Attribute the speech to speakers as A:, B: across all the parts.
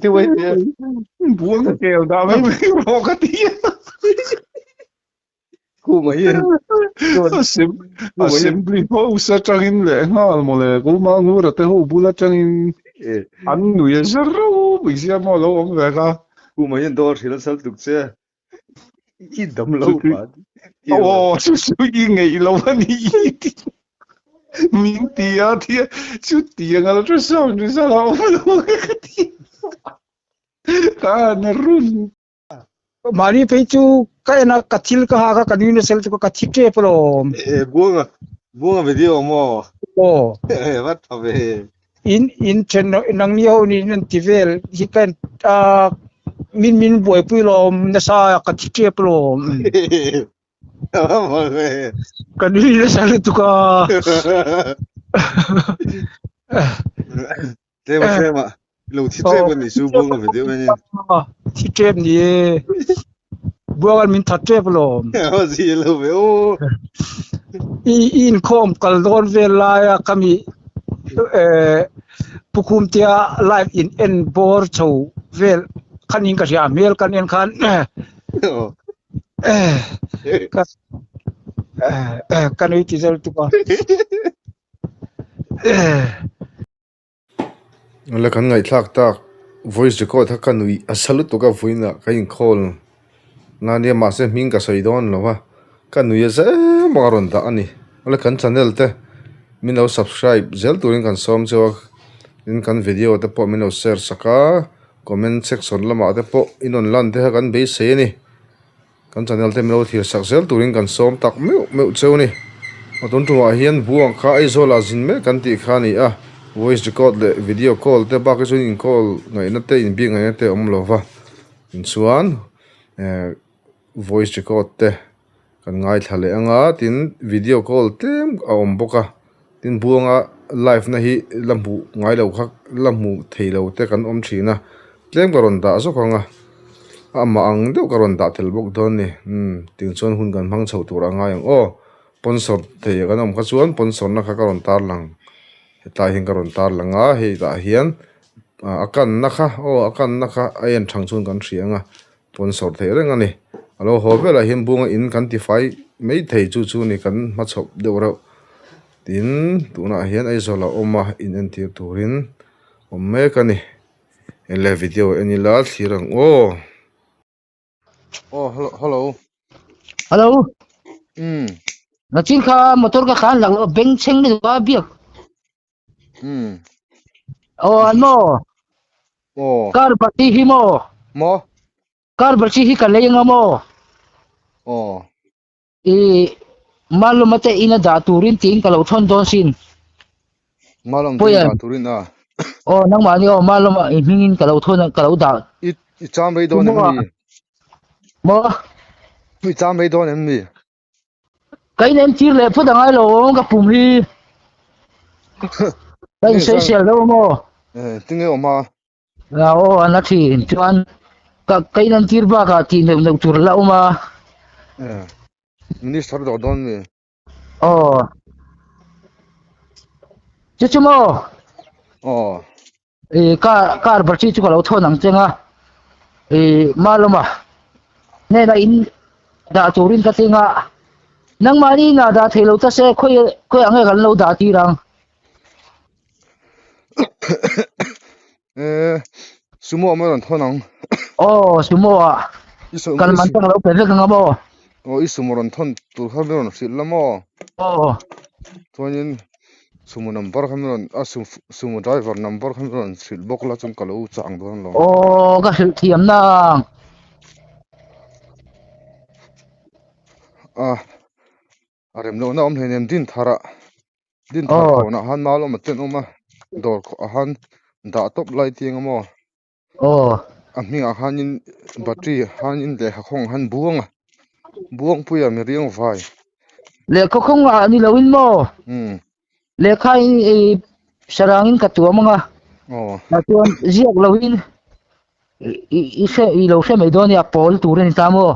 A: Thì vậy thì
B: buông kèo đã mấy mấy bộ cái tiếng
A: cô mấy rồi
B: sim
A: cô mấy
B: simply ho usa changin le ha mo le ko ma ngu ra te ho bula changin an nu ye zero bi sia mo lo om ve ka
A: cô mấy đo thì nó sao được chứ ít đấm
B: chu
A: lâu
B: chu
A: mà yêu mà
B: chu chu yi ngei lo ni min tia tia chu tia ngala chu sao ni sa lo lo ka ti ka na run
C: mari pe chu ka na kathil ka ha ka kanina sel chu ka thite plo
A: buông video mà
C: o
A: bắt thằng về
C: in chen nang ni ho ni nan tivel hi kan min boy pu lo na sa ka thite plo
A: mà về
C: kanina sel tu ka
A: thế mà lâu thì thế mà đi xuống buông video này
C: thite ni buagal min thate plo
A: Ờ gì lâu về ô
C: in khom kal don vela ya kami pukum tia live in en bor chou vel khanin ka ria mel kan en khan ka kan iti zel tu ka
D: la kan ngai thak tak voice record ha kan ui asalu to ka voina ka in call na ne ma se ming ka soidon lo wa kan ui se maron da ani la kan channel te min lo subscribe zel turin kan som cho in kan video te po min lo share saka comment section lama te po inon lan te kan be se ni kan channel te min lo thir sak zel turin kan som tak meu cheu ni aton tu a hian buang kha ai zola zin me kan ti kha ni a voice record le video call te ba ka so in call ngai na te in bi ngai te om lo wa in chuan voice record te kan ngai thale anga tin video call te a om boka tin buanga live na hi lambu ngai lo khak lamu theilo te kan om thina tlem karon da so khanga ama ang deuh karon da tel bok don ni tin chuan hun kan hmang chho tur anga yang o sponsor thei kan om kha chuan sponsor na kha karon tar lang hetlai hin karon tar langa hei da hian akan na kha akan na kha ayan thang chun kan thrianga sponsor thei reng ani alo hobela hin bunga in kan ti fai mei thei chu chu ni kan ma chhop deuh ro tin tuna hian ai zola oma in an tir turin om me kani ele video eni la thirang hello
E: hello na chin kha motor ka khan lang beng cheng ni ba biak ano kar party hi mo kar party hi kan leng mo e malum mate ina da turin tin ka lo thon don sin
A: malum tin da turin a
E: nang ma ni malum hingin ka lo thon ka lo da
A: i cham bei don em ni
E: mo
A: i cham bei don em ni
E: cái nem tir le phu dang ai lo ka pum hi cái social đâu mo
A: tiếng ấy mà
E: là anh thì chuan cái nem tir ba ka ti ne tur la ma
A: minister đó don mi
E: chứ mo car barchi chu ka lo thon ang chenga maluma ne na in da turin ka tinga nang mani na da thelo ta se khoi ange kan lo da ti rang
A: sumo mà còn thon ang
E: sumo kan man ta lo pe le nga mo
A: i sumo ron thon tu kha me ron sil lamo thonin sumo number kha me ron sumo driver number kha me ron sil bok la chung kalo chang don lo
E: ka hil thiam na
A: arem lo na om henem din thara ko na han malo ma ten oma dor ko han da top light tiang mo mi a hanin battery hanin le khong han buang puya mi riang vai
E: le ko khong ni lo in mo le khai sarangin ka tu manga na tuan ziak lo in i lo se mai don ya pol turin ta mo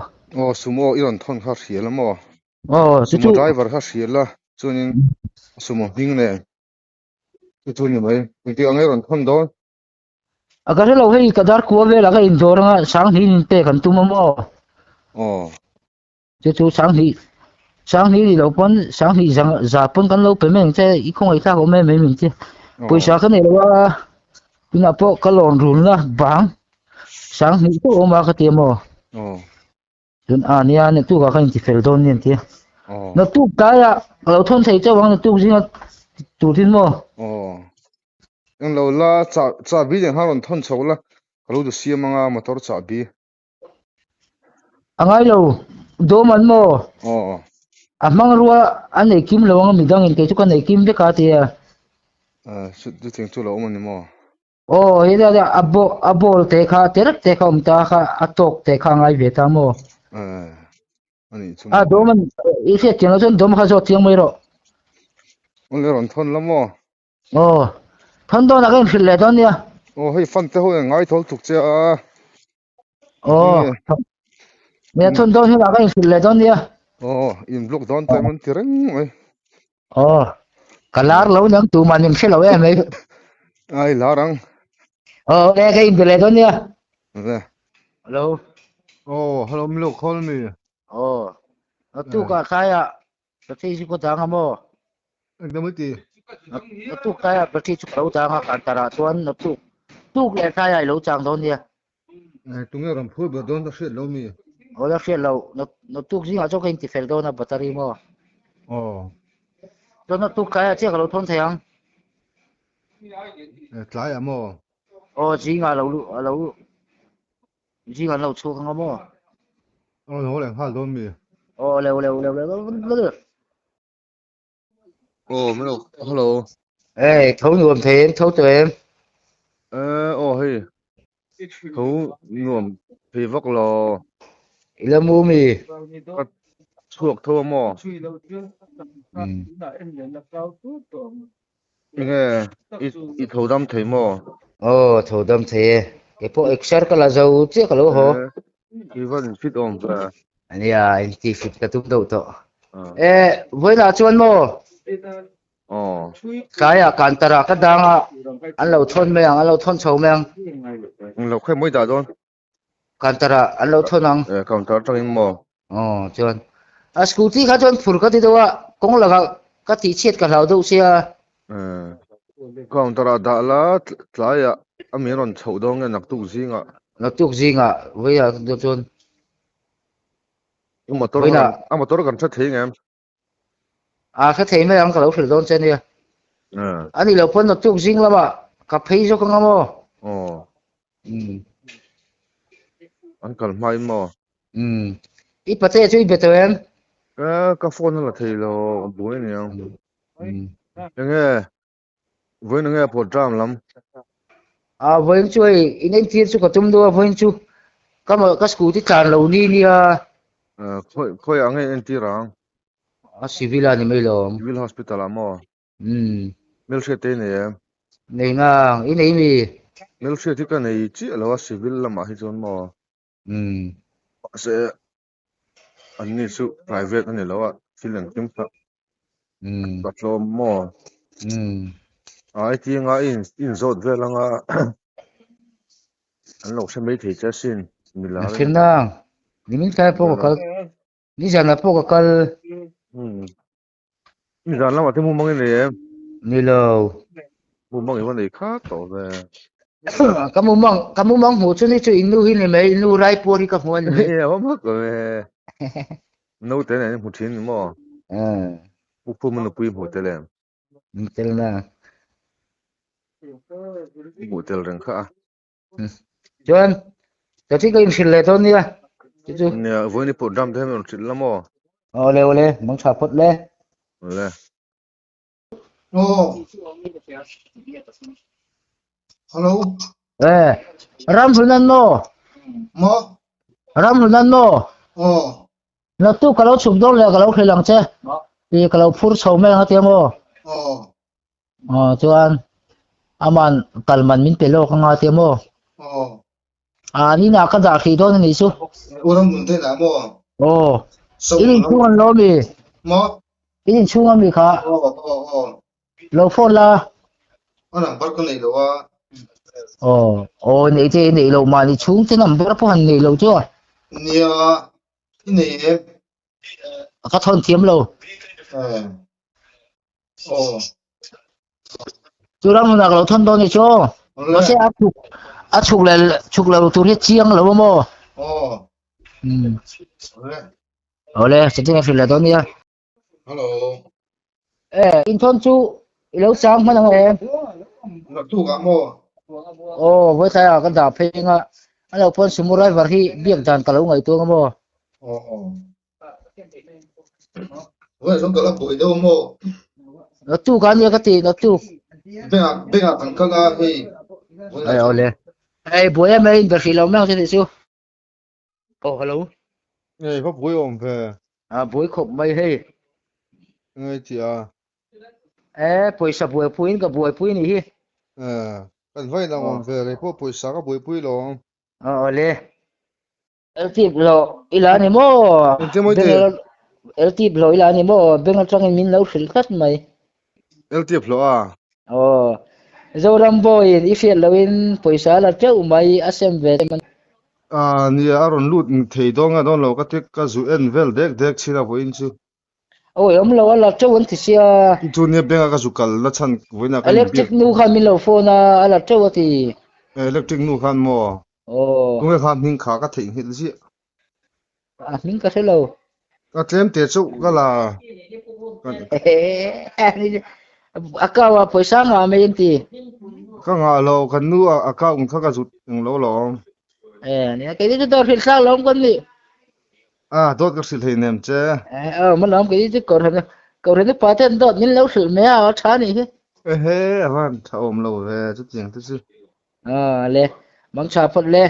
A: sumo iron thon kha riel mo
E: sumo
A: driver kha riel la chunin sumo hing ne chunin mai ti angai ron thon do
E: cái lâu hay cái dar cua về là cái indoor nga sáng hi te kan tum mo chú sáng hi thì lâu pon sáng hi rằng giả pon kan lâu payment che I không ai ta có mấy mình chứ bây giờ cái này là pina po cái lon run la bang sáng hi to mà cái tiệm mo jun ania ne tu ka kan ti fel don nen ti na tu ka ya lâu thon thei cho wang tu jing tu tin mo
A: anh lâu la cha bi den haron thon chho la lâu du siam anga motor cha bi
E: angai lo do man mo amang ruwa an nei kim lo ang midang in ke chu kan nei kim be ka ti
A: su du ting chu lo man ni mo
E: he da abol te kha te kha ta kha atok te kha ngai ve ta mo
A: ani chu
E: do man I se tiang chon dom kha so tiang mai ro
A: on le ron thon la mo
E: thon do na kan phil le don ya
A: hei fan te ho ngai thol thuk che
E: me thon do hi na kan phil le don ya
A: in block don te man tireng oi
E: kalar lo nang tu man nim se lo em mai
A: ai larang
E: le cái in le don ya
A: le
E: hello
A: hello mlo call me
E: tu ka kaya pati si ko tanga mo
A: ekdamati
E: tu kaya pati chu lo tanga kan tara tuan tu le kaya lo chang don ya
A: tunge ram phoi ba don da she lo mi
E: la fe lo no tu ji nga cho kan ti fel don na battery mo don na tu kaya che ka lo thon thang
A: tlai amo
E: ji nga lo ji nga lo chu khang mo
A: ho le hal don mi
E: le
A: mlo hello
E: thấu nuông thêm thấu tụi em
A: hei thấu nuông phi vóc lo
E: là mua mì
A: chuộc thô mo nghe ít thấu đâm thấy mo
E: thấu đâm thế cái bộ exer cái là dầu chứ cái lỗ hồ
A: thì vẫn fit on ra
E: anh em thì fit cái tụt đầu to với là chuan mo cái cantara cái đang anh lâu thôn mèng anh lâu thôn sầu mèng
A: lâu khai mới đã rồi
E: cantara anh lâu thôn ang
A: counter trong im mo
E: chuan scooty khá chuan phur cái gì đâu cũng là cái tí chết cái lao đâu xia
A: counter đã là lại anh mình còn chậu đông nghe nặc tu gì ngạ
E: nó tục gì ngạ với là chuan
A: motor motor kan cha thei ngam
E: cái thế mấy ông cái lâu phil don trên đi anh đi lâu phân nó tục gì lắm cà phê cho con ngamo
A: anh cần mai mo
E: ít bát chứ ít bát em
A: cái phone là thei lo bui ni nghe với nó nghe program lắm
E: với anh chơi in anh tiền chú có tum đua với anh chú cái scooty tràn lâu ni
A: khôi anh ấy anh ti rang
E: civil anh mới lo
A: civil hospital amo
E: milkshake
A: này em
E: này ngang in ấy mi
A: milkshake thì cái này chỉ là civil làm mà hết rồi mo sẽ anh ấy su private này là phiền kim sa bắt lo mo ai thì ngay in zot về là anh lộc sẽ mấy thì chắc xin mình là
E: phiền ngang mình cái phố cái đi ra là phố cái
A: mình ra làm mà thêm mua măng này em
E: ni lo
A: mua măng cái vấn đề khác tổ về
E: kamu mang mo chuni chu inu hi ni mai inu rai pori ka hon
A: yeah mắc rồi nấu thế này một chín mà phụ mình nó mua hotel em
E: tel na
A: hotel rừng khác
E: John cho chị cái xin lệ thôi nha chú
A: nè với cái program thế mình chỉnh lắm mà
E: ole mong chả phật le
A: le
B: Hello.
E: Ram Hunan mo. Ram Hunan mo. Na tu kalau chụp đôi là kalau khi lăng che. Thì kalau phur sầu mẹ hả tiếng mo. Chuan. Aman kalman min pelo ka nga tiếng mo. Ni na ka da khi don ni su.
B: Orang bunte na mo.
E: Ini chuan lo mi. Ini chuan mi kha. Lo phone la.
B: Orang bar ko nei lo wa.
E: Nãy thế nãy lâu mà đi xuống thế nằm bữa hành nãy lâu chưa
A: nia ini
E: các thôn thiếm lâu
A: eh oh
E: chú đang là lâu thôn đó này cho nó sẽ áp chụp là tụi hết chiang lâu mà
A: oh
E: ole sẽ thế phải là đó nha
A: hello
E: in thôn chú lâu sáng mà em
A: nak tu kamu
E: với thầy cái đào phê nga anh lâu phun sumurai vào khi biết đàn cả lâu ngày tôi mà
A: oh vậy xong cái là buổi đâu mo
E: nó tu cái gì cái gì nó tu
A: bên à thằng cái thì
E: ole buổi em ấy vào khi lâu mấy thế chứ hello
D: Nghe có buổi ổn về.
E: buổi khổng mây hay
D: Nghe chị à.
E: buổi sập buổi này
D: Cần phải là ổn về rồi có buổi sáng có buổi luôn.
E: ole el tip lo ila ni mo
D: Thế mới thế.
E: el tip lo ila ni mo bengal trang min lo khil khat mai
D: El tiếp lo à.
E: zo ram boy if lo in poisa la cheu mai asem ve man
D: Ni aron lut thei dong a don lo ka tek ka zu en vel dek china bo in chu.
E: lo la cheu an tisia
D: Chu ne benga ka zu kal la chan voina kan
E: electric nu kha min lo phone ala cheu ti
D: electric nu khan mo. Kung khan ning kha ka thei hil ji.
E: min ka thelo
D: Ka tlem te chu ka la.
E: akawa poisa nga me ti
D: Ka nga lo kan nu account kha ka zu lo lo.
E: ni cái đi tôi phil sang lom con ni
D: Dot ka sil hei nem che.
E: mà lom cái đi cầu hình pa ten dot min lo sil me a cha ni
D: Awan thaom lo ve chu tiang tu chu.
E: le mang cha phot le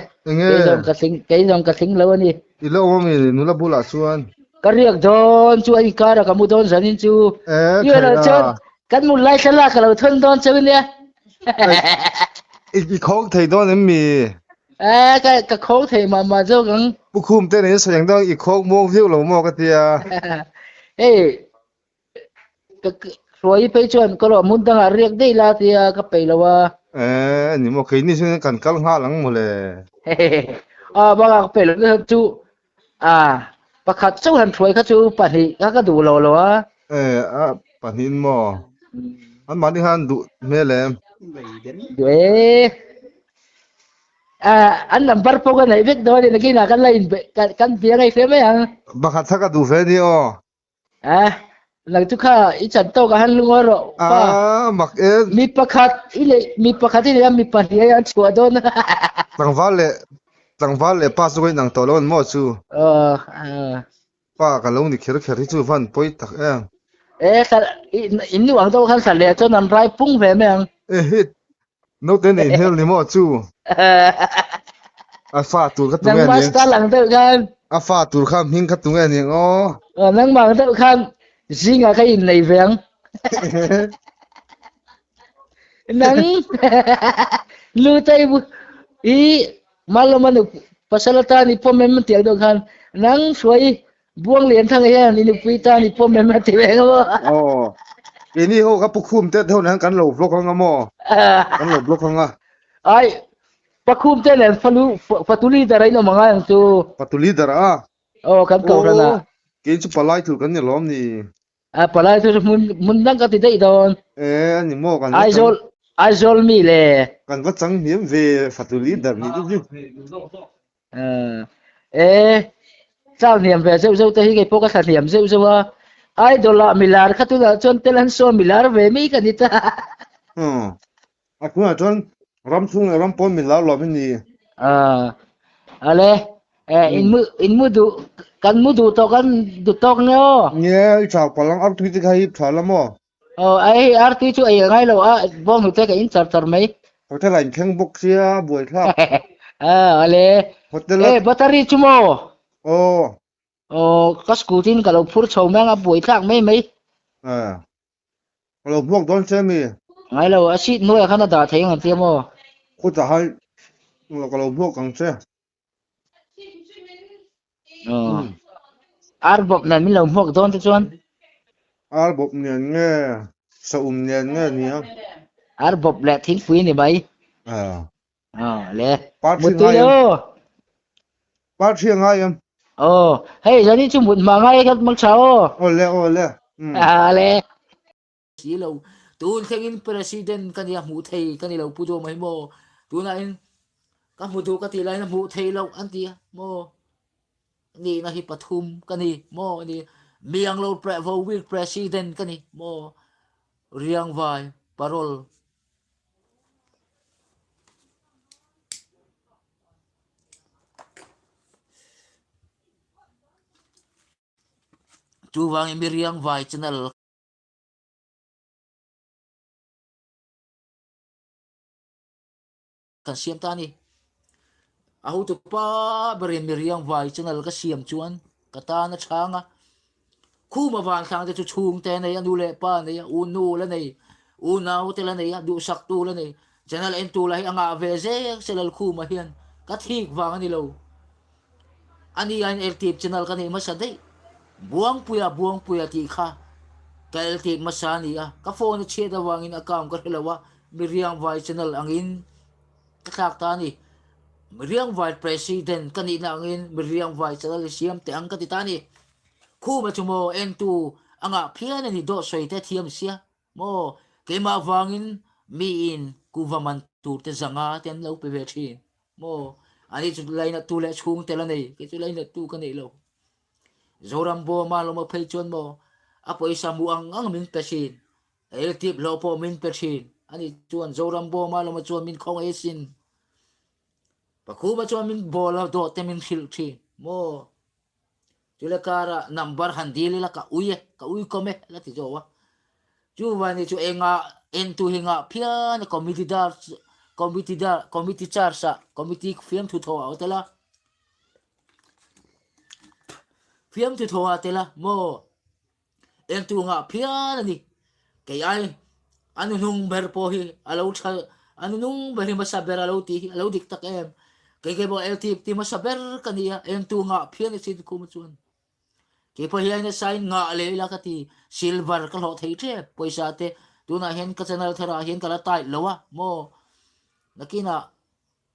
E: cái dòng cái thing lo ni
D: I lo mo mi nu la bula chuan.
E: kariak don chu ai kara kamu don zanin chu yo la chon kan mu lai sala ka lo thon don chu ne
D: I khóc thầy đó em mi.
E: cái khâu thì mà cho gần
D: Bu khum tên này sang đó I khóc mua view lo mua cái tia.
E: ê rồi phải chọn có lo muốn đang riak đây là thì cái phải lo
D: Ni mo kai ni sang kan kal nga lang mo le.
E: baka phải lo chu pakhat chu han throi kha chu pani ka du lo
D: Panin mo. An mani han du me le.
E: Dwe anh number po ka na ibig do ni nagina kan line kan biya kay feme ang
D: Bakhat sa ka du fe ni o.
E: lang tu kha I chan to ka han lungoro pa
D: Mak en
E: mi pakhat ni mi pani yan chu adon
D: tang vale pa su nang to lon mo chu. Pa ka lo ni kher chu van poi tak
E: sa inu ang to kan sa le cho nam rai pung feme ang
D: Hit. No ten in hell ni mo chu. Fa tu ka tu
E: nang
D: nge
E: mas ta lang to kan
D: fa tu kham hing ka tu nge ni o.
E: nang mang to kan zinga ka in nei veng nang lu tai bu malaman pasalata ni pom mem tiang do kan nang suai buang lian thang he ni pita ni pom mem ti veng mo
D: Ini ho ka pukhum te thon han kan lo vlog ang mo. Kan lo vlog ang
E: ai pakhum te len fatuli darai no manga ang tu
D: patuli dara.
E: kan ko na
D: Kin chu palai tu kan ni lom ni.
E: palai tu mun dang ka ti dai don
D: Ani mo kan
E: Aizol mi le
D: kan va chang hiam ve fatuli dar ni du.
E: sao niệm về dâu tới cái phố cái niệm dâu ai đồ lạ milar khát tu là chọn tên so milar về mỹ cái gì ta
D: Aku na chon ram chung ram pon min la lo ni.
E: ale in mu du kan mu du to neo
D: Nye chao palang ap tu ti khai phala mo.
E: ai arti chu ai ngai lo bong tu cái in char mai
D: Hotel lain kheng bok sia buai thla.
E: ale
D: Hotel
E: battery chu mo
D: oh
E: cái scootin kalau phur chau mang buổi thang mấy
D: lo buộc don che mi.
E: ngai lo asit noi Canada thấy ngon tiêm mo
D: Ko ta hai lo buộc kang che.
E: arbop na min lo mok don te chuan
D: Albop nien nge sa nien nge ni
E: arbop le thin pui ni bai le
A: Patri
E: một tí
A: ngay em,
E: nữa
A: Patri ngay em.
E: hey giờ đi chung một mà ngay cái mặc sao
A: Ole.
E: le
F: si lo tun thengin president kania mu thei kani lo pudo mai mo tuna in ka mu du ka ti lai na mu thei lo an ti mo ni na hi pathum kani mo ni miang lo pre vo will president kani mo riang vai parol chu wang mi riang vai channel kan siam ta ni ahu tu pa beri mi riang vai channel ka siam chuan kata na changa khu mà vàng sang te chu chung te nei anu le pa nei u nu la nei u nau te la nei du sak tu la nei channel en tu la hi anga ve ze selal khu ma hian ka thik wang ani lo ani an el tip channel ka nei ma sa dei buang puya ti kha ka el tip ma sa ni a ka phone che da wang in account ka helawa mi riang vai channel angin ka thak ta ni mi riang vai president ka ni na angin mi riang vai channel siam te ang ka ti ta ni khu mà chúng mo en tu anga phian ani do soi te thiam sia mo ke ma wangin mi in kuvaman tu te zanga ten lo pe ve thin mo ani chu lai na tu le chung te la nei ke chu lai na tu ka nei lo zoram bo ma lo ma phei chon mo a poi samu ang min pe sin el tip lo po min pe sin ani chuan zoram bo ma lo ma chuan min khong e sin pa khu ma chuan min bo lo do te min khil thin mo chula kara number handili la ka uye kome la ti jowa chu wani chu enga entu hinga phian committee char sa committee fiam thu tho awtela fiam thu tho atela mo entu nga phian ni ke ai anu nung ber po hi alo tha anu nung ber ma saber alo ti alo dik tak em ke bo el ti ma saber kania entu nga phian si ku mu chuan ke po hian sign nga le la ka ti silver ka lo thei the poisa te tu na hen ka channel thara hen ka la tai lowa mo nakina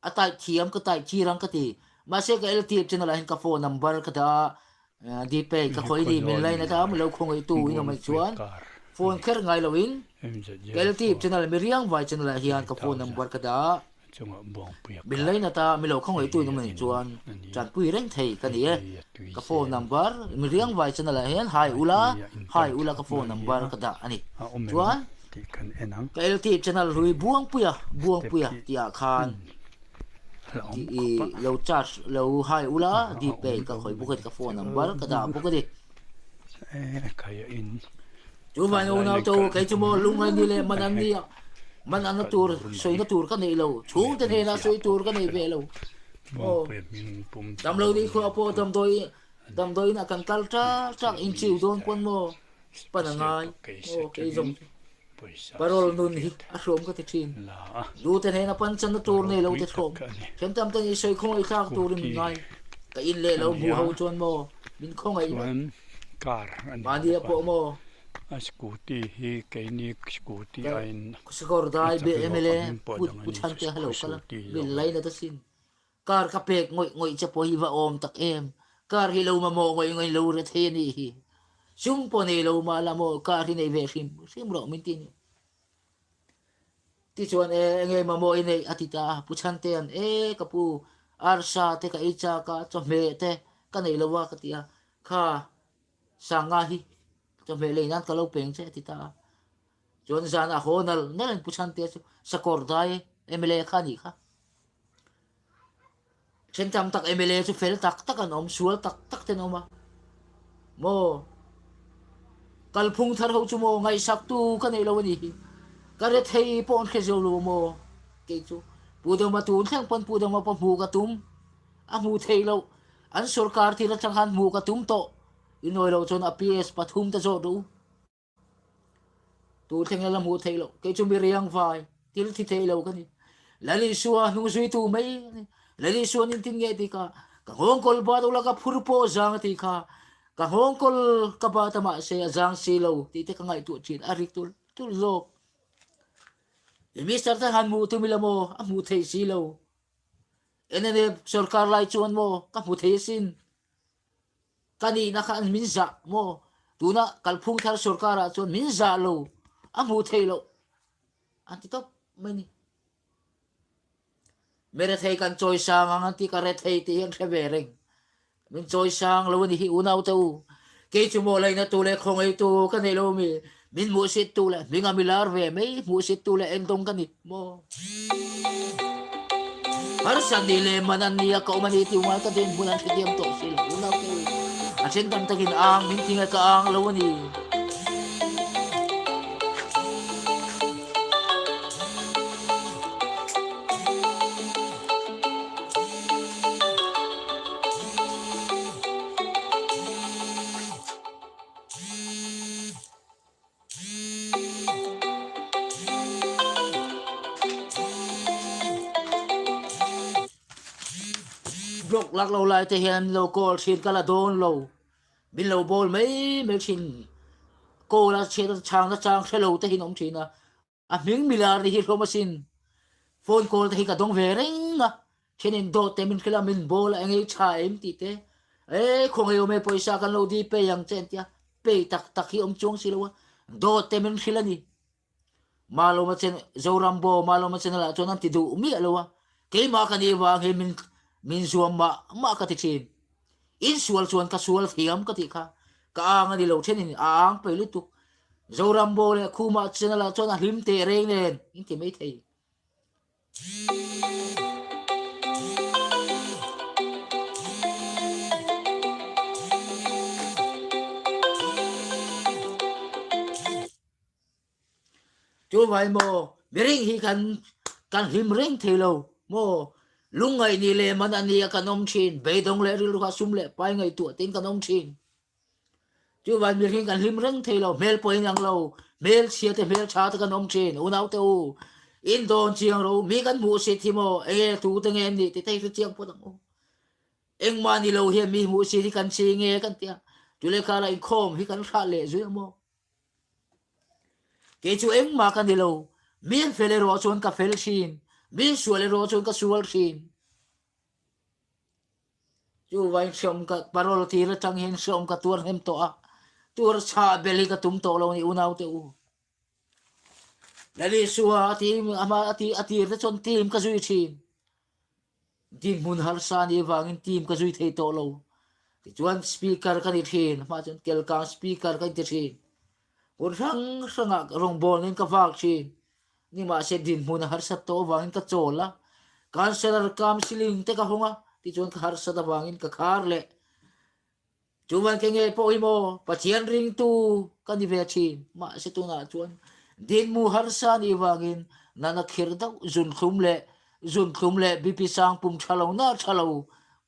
F: atai thiam ka tai chi rang ka ti ma se ka lt channel hen ka phone number ka da di pe ka khoi di min lai na ta mo lo khong ai tu ina mai chuan phone kher ngai lo in ka lt channel mi riang vai channel hian ka phone number ka da bin lấy na ta mi lo không ấy tôi nó mình chuan chặt pui reng thầy cái này cái phone number mi riêng vài chân là hen hai ula cái phone number cái đó anh chuan cái LT channel rồi buông puya tia khan thì lâu charge lâu hai ula đi pay cái khởi bukit cái phone number cái đó bukit đi chú vai nào tôi cái chú mo lung hay đi lên mà anh đi man ana tur soi na tur ka nei lo chung te he na soi tur ka nei ve lo dam lo di kho po dam doi na kan kal tra chak in chiu don pon mo panangai ke jom parol nun hi a rom ka te thin du te he na pan chan na tur nei lo te thom kem tam tan i soi khong ai thak tur min ngai ka in le lo bu ho chon mo min khong ai ba dia po mo
G: Skuti hi kaini skuti ain
F: skor dai be emele put chan te halo kala bil lai na tasin kar ka pek ngoi cha po hi wa om tak em kar hi lo ma mo ngoi lo re the ni hi sum po nei lo ma la mo kar hi nei ve sim ro min tin ti chuan nge ma mo nei atita pu chan te an kapu arsa te ka icha ka cho me te ka nei lo wa ka tia kha sanga hi cho về lấy nan kalau peng che tita chon zan a honal nan puchan te sa kordai emele khani kha chen tam tak emele chu fel tak an om sual tak te noma mo kalphung thar ho chu mo ngai sak tu ka nei lo ni ka re thei pon khe zo lo mo ke chu pu do ma tu thang pon pu do ma pa hu ka tum a hu thei lo an sarkar thi la chang han mu ka tum to inoi lo chon aps pathum ta zo du tu theng la mu thei lo ke chu mi riang vai til thi thei lo ka ni lali suwa nu zui tu mai lali suwa nin tin nge ti ka hong kol ba do la ka phur po jang ti kha ka hong kol ka ba ta ma se jang si lo ti te ka ngai tu chin arik tul lo mi sar ta han mu tu mi la mo a mu thei si lo enene sarkar lai chuan mo ka mu thei sin kani na khan min za mo tuna kalphung thar sarkara chuan min za lo a mu thei lo anti top mani mere thei kan choi sang ang anti ka re thei ti hian thebereng min choi sang lo ni hi unau tu ke chu mo lai na tu le khong ei tu ka nei lo mi min mu sit tu le mi nga milar ve mai mu sit tu le en dong kan ni mo har san ni le manan ni ka mani ti ma ka den bulan ti diam to sil unau tu a chen tam takin ang min tinga ka ang lo ni blok lak lo lai te hian lo kol sin kala don lo bin lo bol mai mai sin ko la che chang lo te hin om thina a ming milar ni hi lo masin phone call te hi ka dong ve reng na chenin do te min khila min bol ang ei cha em ti te e khong ei me poisa kan lo di pe yang chen tia pe tak hi om chong si lo do te min khila ni malo ma chen zorambo malo ma chen la chon ti du mi lo wa ke ma kan i wa he min zuam ma ka ti chin in sual chuan ka sual thiam ka ti kha ka ang ani lo chenin ang pe lu tu zorambo le khuma chen la chon a hlim te reng nen in ti mai thei chú vậy mò miring hi kan him ring thelo mo lungai ni le man ani ka nom chin be dong le ru ka sum le pai ngai tu tin ka nom chin chú vậy miring kan him ring thelo mel poi nang lo mel sia te mel cha te ka nom chin unau te u in don chiang ro mi kan mu si thi mo e tu te nge ni te te chiang po dang o eng ma ni lo he mi mu si thi kan chi nge kan tia chú le kala in khom hi kan kha le zu mo ke chu eng ma kan dilo min fele ro chon ka fel shin min suale ro chon ka sual shin chu vai som ka parol ti ra chang hen som ka tur hem to a tur cha beli ka tum to lo ni unau te u lali suwa ti ama ati ra chon tim ka zui chin din mun har sa ni wangin tim ka zui thei to lo ti chuan speaker ka ni thin ma chon kel ka speaker ka ti thin un rang rong bol nin ka vak chin ni ma se din mun har sa to wangin ka chola councilor kam siling te ka honga ti chon ka har sa da wangin ka khar le chuman ke nge po imo pachian ring tu ka ni ve chin ma se tu na chuan din mu har sa ni wangin na khir dau zun khum le bp sang pum chalo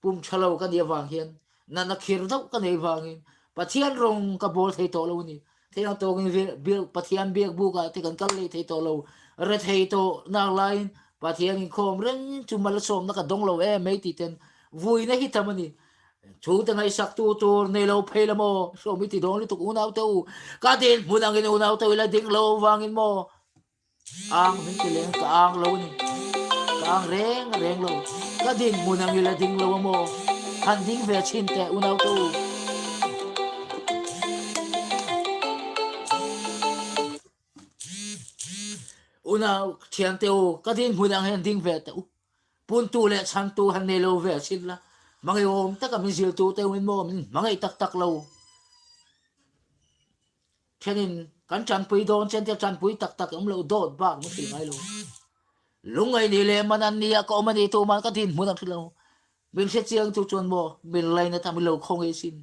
F: pum chalo ka ni wang hian na khir dau ka nei wangin pachian rong ka bol thei to lo ni thế nào tôi cái pathian biếc bu cả thì cần cắt lấy thấy tôi lâu rồi thấy tôi nàng line pathian khom reng chúng mà xóm nó cả đông lâu em mấy tí tiền vui này hít thầm đi chú từng ngày sắc tu này lâu pay là mò số mấy tí đông đi tục unau tàu cả tiền muốn ăn cái unau tàu là tiếng lâu vang in mò ang mình chỉ lên cả ang lâu này cả ang reng lâu cả tiền muốn ăn cái là tiếng lâu mò hành tiếng về chín tệ unau tàu una thiang teo ka din hunang hen ding ve teu pun tu le chan tu han ne lo ve sin la mangai om ta ka min zil tu teu min mo min mangai tak lo thenin kan chan pui don chen te chan pui tak om lo dot bak mu si ngai lo lungai ni le manan ni ka om ni tu man ka din hunang thilo min se chiang tu chon mo min lai na ta mi lo khong ei sin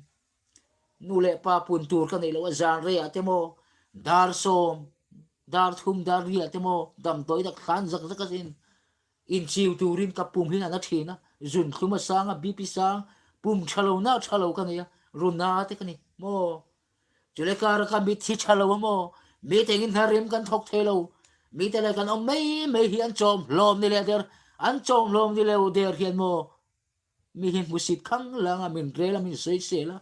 F: nu le pa pun tur ka nei lo zan re ate mo dar som dar thum dar ria te mo dam toy da khan zak sin in chiu turin ka pum hin ana thina zun khuma sanga bp sang pum chalo ka ne runa te kani mo chule kar ka mi thi chalo mo mi te in harim kan thok thelo mi te le kan om mai hi an chom lom ni le der an chom lom ni le u der hian mo mi hin musit khang langa min rela min sei la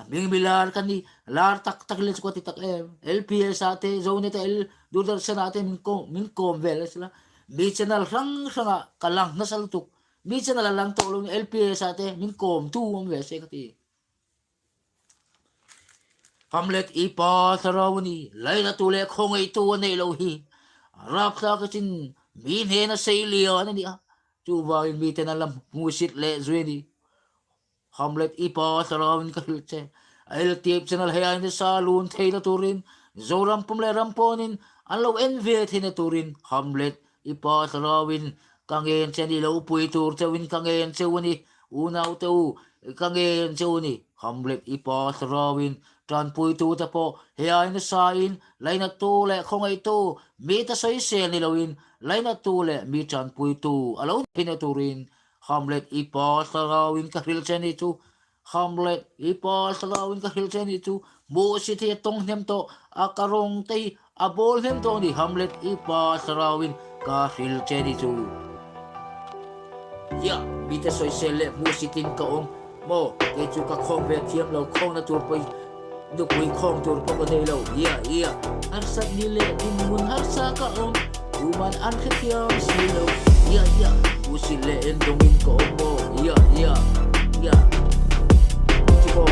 F: aming bilar kan ni lar tak le ko ti tak em lps ate zone te el durdarshan ate min kom vel sila mi channel rang kalang na salutuk mi chana la lang to lo LPS ate min kom tu om ve se kati Hamlet ipa tarawani laila tu le khong ai tu nei lo hi rap ta ka chin min he na sei lio na ni chu wa mi te na lam musit le zueni Hamlet ipa tarawin ka hilche el tip channel he ai sa lun theina turin zoram pum le ramponin alo enve thina turin Hamlet ipa tarawin kangen chani lo pui tur chawin kangen chawani unau tu kangen chawani Hamlet ipa tarawin tran pui tu ta po he ai na sa in laina tu le khong ai tu mi ta sai se ni loin laina tu le mi tran pui tu alo thina turin Hamlet ipa tarawin ka hil chani tu Hamlet ipa tarawin ka hil chani tu mo si the tong nem to akarong tei abol hem to ni Hamlet ipa tarawin ka hil chani tu ya bita soi sele musitin ka om mo ke chu ka khong ve thiam lo khong na tur poi du pui khong tur po ko nei lo ya ar sat ni le in mun har sa ka om uman an khetiam si lo ya usile en dongin ko om mo ya tipo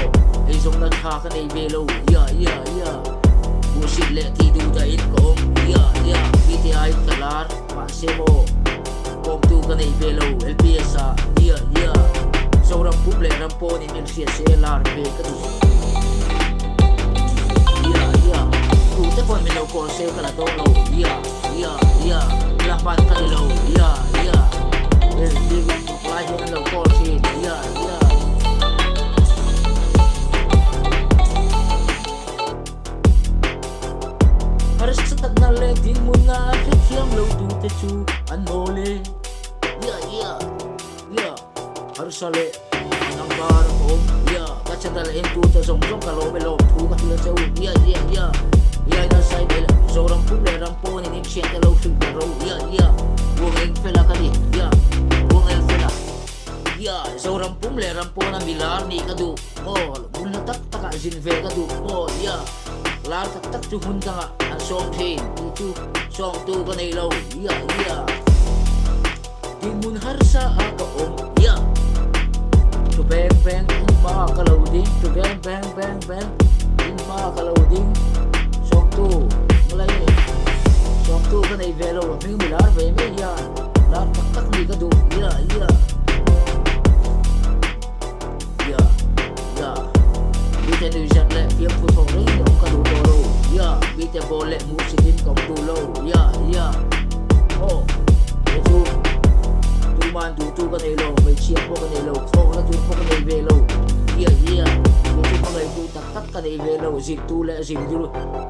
F: ei zong na kha ka nei ve lo ya usile ti du da in ko om ya biti ai kalar ma se mo Kom tu ka nei velo LPS ya Sobrang puble rampon in LCSLR pe ka tu ya tu te pon melo ko se ka la to lo ya lapan ka lo ya el big lajo lo ko si ya Harus setag na le din mo na Kiyang lo tu te chu an mole ya harus sale nang bar om ya kacandal entu te song kalau belum tu ka tila sa ya na sai bela sorang pule rampon ni siya lo su ro ya wong el fela kali ya wong el fela ya sorang pule rampon na milar ni kadu bun na tak taka zinve kadu ya lar tak tu hun ka an song thin tu song tu ka nei lo ya Di mun harsa ako ya to bang ma kalawding to bang in ma kalawding song tu mulai song tu ka nei velo mi milar ve me ya la tak ni ka do ya bite du jat le fiam fu thong ring ong ka do toro ya bite bole musikin kom tu lo ya man tu ka nei lo mai chia po ka nei lo khong la tu po ka nei ve lo ya tu pa ngai tu tak ka nei ve lo zin tu le zin du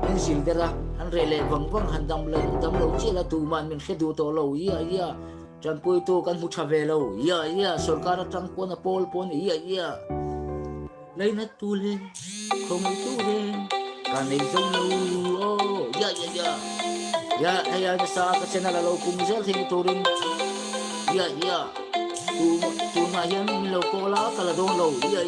F: in zin dera an re le wang handam lo chi la tu man min khedu to lo ya tran pui tu kan mu tha ve lo ya sarkar tang po na pol pon ya lai na tu le khong ai tu le ka nei zong lo ya ay sa ka channel lo kum zel thing turin ya tu ma yan lo ko la kala dong lo ya